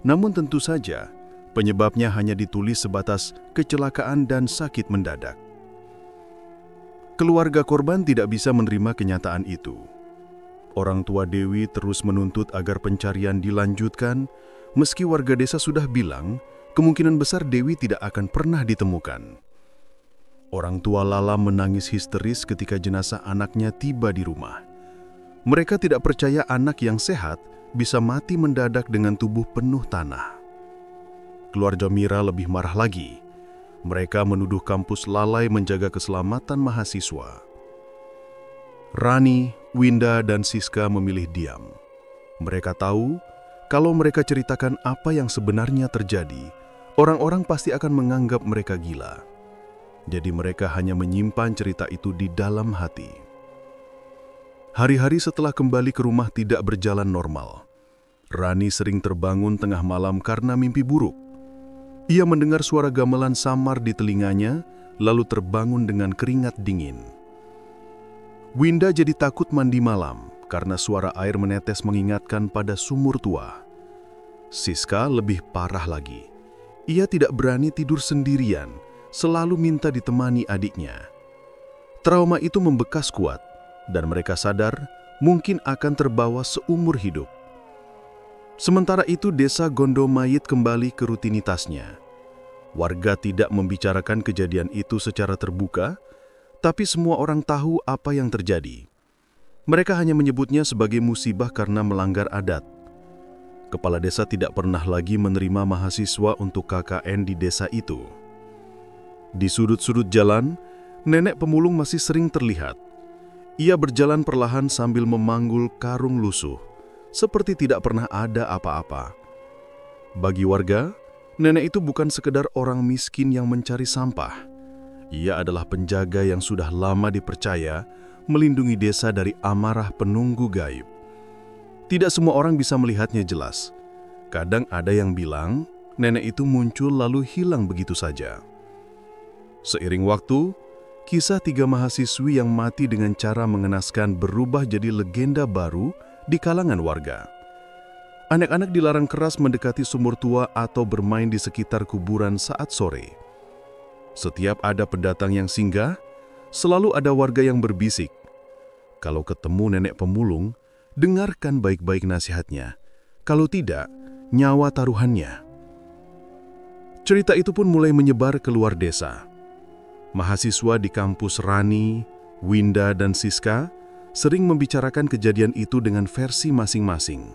B: Namun tentu saja, penyebabnya hanya ditulis sebatas kecelakaan dan sakit mendadak.
C: Keluarga korban tidak bisa menerima kenyataan itu. Orang tua Dewi terus menuntut agar pencarian dilanjutkan, meski warga desa sudah bilang kemungkinan besar Dewi tidak akan pernah ditemukan. Orang tua Lala menangis histeris ketika jenazah anaknya tiba di rumah. Mereka tidak percaya anak yang sehat bisa mati mendadak dengan tubuh penuh tanah. Keluarga Mira lebih marah lagi. Mereka menuduh kampus lalai menjaga keselamatan mahasiswa. Rani, Winda, dan Siska memilih diam. Mereka tahu kalau mereka ceritakan apa yang sebenarnya terjadi, orang-orang pasti akan menganggap mereka gila. Jadi mereka hanya menyimpan cerita itu di dalam hati. Hari-hari setelah kembali ke rumah tidak berjalan normal. Rani sering terbangun tengah malam karena mimpi buruk. Ia mendengar suara gamelan samar di telinganya, lalu terbangun dengan keringat dingin. Winda jadi takut mandi malam karena suara air menetes mengingatkan pada sumur tua. Siska lebih parah lagi. Ia tidak berani tidur sendirian, selalu minta ditemani adiknya. Trauma itu membekas kuat, dan mereka sadar mungkin akan terbawa seumur hidup. Sementara itu, desa Gondomayit kembali ke rutinitasnya. Warga tidak membicarakan kejadian itu secara terbuka, tapi semua orang tahu apa yang terjadi. Mereka hanya menyebutnya sebagai musibah karena melanggar adat. Kepala desa tidak pernah lagi menerima mahasiswa untuk KKN di desa itu. Di sudut-sudut jalan, nenek pemulung masih sering terlihat. Ia berjalan perlahan sambil memanggul karung lusuh, seperti tidak pernah ada apa-apa. Bagi warga, nenek itu bukan sekedar orang miskin yang mencari sampah. Ia adalah penjaga yang sudah lama dipercaya melindungi desa dari amarah penunggu gaib. Tidak semua orang bisa melihatnya jelas. Kadang ada yang bilang, nenek itu muncul lalu hilang begitu saja. Seiring waktu, kisah 3 mahasiswi yang mati dengan cara mengenaskan berubah jadi legenda baru di kalangan warga. Anak-anak dilarang keras mendekati sumur tua atau bermain di sekitar kuburan saat sore. Setiap ada pendatang yang singgah, selalu ada warga yang berbisik, "Kalau ketemu nenek pemulung, dengarkan baik-baik nasihatnya. Kalau tidak, nyawa taruhannya." Cerita itu pun mulai menyebar keluar desa. Mahasiswa di kampus Rani, Winda, dan Siska sering membicarakan kejadian itu dengan versi masing-masing.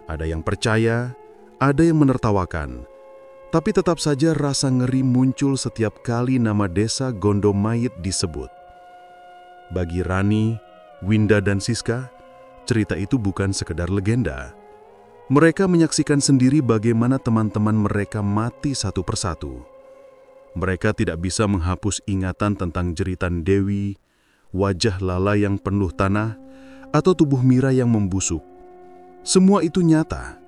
C: Ada yang percaya, ada yang menertawakan, tapi tetap saja rasa ngeri muncul setiap kali nama desa Gondomayit disebut. Bagi Rani, Winda, dan Siska, cerita itu bukan sekedar legenda. Mereka menyaksikan sendiri bagaimana teman-teman mereka mati satu persatu. Mereka tidak bisa menghapus ingatan tentang jeritan Dewi, wajah Lala yang penuh tanah, atau tubuh Mira yang membusuk. Semua itu nyata.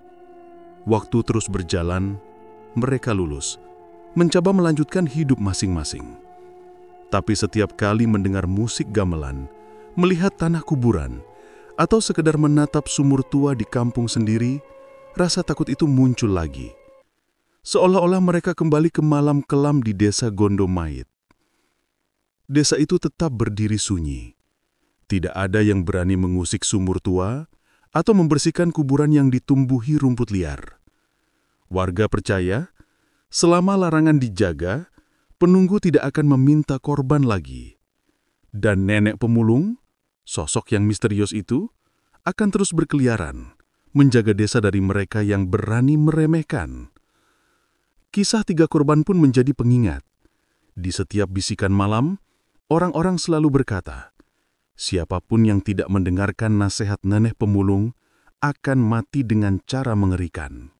C: Waktu terus berjalan, mereka lulus, mencoba melanjutkan hidup masing-masing. Tapi setiap kali mendengar musik gamelan, melihat tanah kuburan, atau sekedar menatap sumur tua di kampung sendiri, rasa takut itu muncul lagi. Seolah-olah mereka kembali ke malam kelam di desa Gondomayit. Desa itu tetap berdiri sunyi. Tidak ada yang berani mengusik sumur tua atau membersihkan kuburan yang ditumbuhi rumput liar. Warga percaya, selama larangan dijaga, penunggu tidak akan meminta korban lagi. Dan nenek pemulung, sosok yang misterius itu, akan terus berkeliaran, menjaga desa dari mereka yang berani meremehkan. Kisah 3 korban pun menjadi pengingat. Di setiap bisikan malam, orang-orang selalu berkata, siapapun yang tidak mendengarkan nasihat nenek pemulung akan mati dengan cara mengerikan.